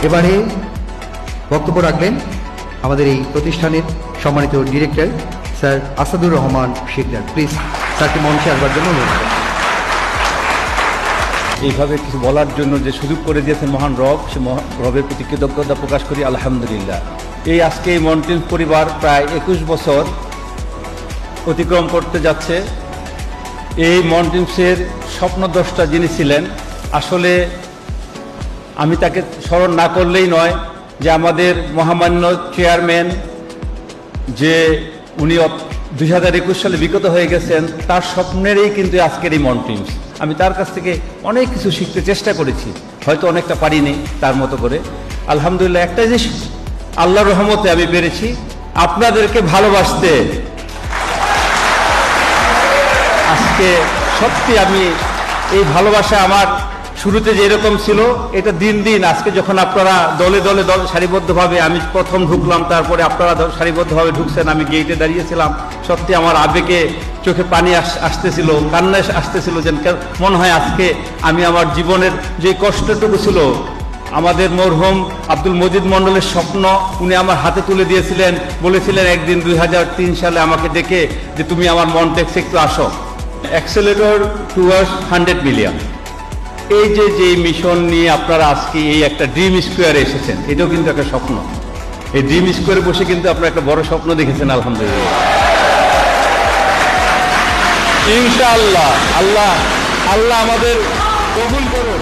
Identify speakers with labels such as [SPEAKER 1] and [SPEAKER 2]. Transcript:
[SPEAKER 1] এবারে বক্তব্য রাখবেন আমাদের এই প্রতিষ্ঠানের সম্মানিত director sir Asadur Rahman Shikdar. Please স্যারকে মঞ্চে আসবার জন্য অনুরোধ করছি।
[SPEAKER 2] এইভাবে কিছু বলার জন্য যে সুযোগ করে দিয়েছেন মহান রব, সে রবের প্রতি কৃতজ্ঞতা প্রকাশ করি আলহামদুলিল্লাহ। এই আজকে এই মন্টিন্স পরিবার প্রায় 21 বছর অতিক্রম করতে যাচ্ছে। এই মন্টিন্সের স্বপ্নদ্রষ্টা যিনি ছিলেন, আসলে আমি তাকে স্মরণ না করলেই নয় যে আমাদের মহামান্য চেয়ারম্যান যে উনি 2021 সালে বিগত হয়ে গেছেন, তার স্বপ্নেরই কিন্তু আজকের এই মন্টিন্স। আমি তার কাছ থেকে অনেক কিছু শিখতে চেষ্টা করেছি, হয়তো অনেকটা পারিনি তার মতো করে। আলহামদুলিল্লাহ, একটা জিনিস আল্লাহর রহমতে আমি পেরেছি, আপনাদেরকে ভালোবাসতে। আজকে সত্যি আমি এই ভালোবাসা আমার শুরুতে যে এরকম ছিল, এটা দিন দিন আজকে যখন আপনারা দলে দলে সারিবদ্ধভাবে, আমি প্রথম ঢুকলাম, তারপরে আপনারা সারিবদ্ধভাবে ঢুকছেন, আমি গেটে দাঁড়িয়েছিলাম, সত্যি আমার আবেগে চোখে পানি আসতেছিল, কান্না আসতেছিল, যেন মনে হয় আজকে আমি আমার জীবনের যে কষ্টটুকু ছিল, আমাদের মরহুম আব্দুল মজিদ মন্ডলের স্বপ্ন উনি আমার হাতে তুলে দিয়েছিলেন, বলেছিলেন একদিন 2003 সালে আমাকে ডেকে যে তুমি আমার মন্টেক্সে একটু আসো, অ্যাক্সেলেটর টুয়ার্ডস 100 মিলিয়ন। এই যে মিশন নিয়ে আপনারা আজকে এই একটা ড্রিম স্কোয়ারে এসেছেন, এটাও কিন্তু একটা স্বপ্ন। এই ড্রিম স্কোয়ারে বসে কিন্তু আপনারা একটা বড় স্বপ্ন দেখেছেন আলহামদুলিল্লাহ। ইনশাআল্লাহ আল্লাহ আমাদের কবুল করুন।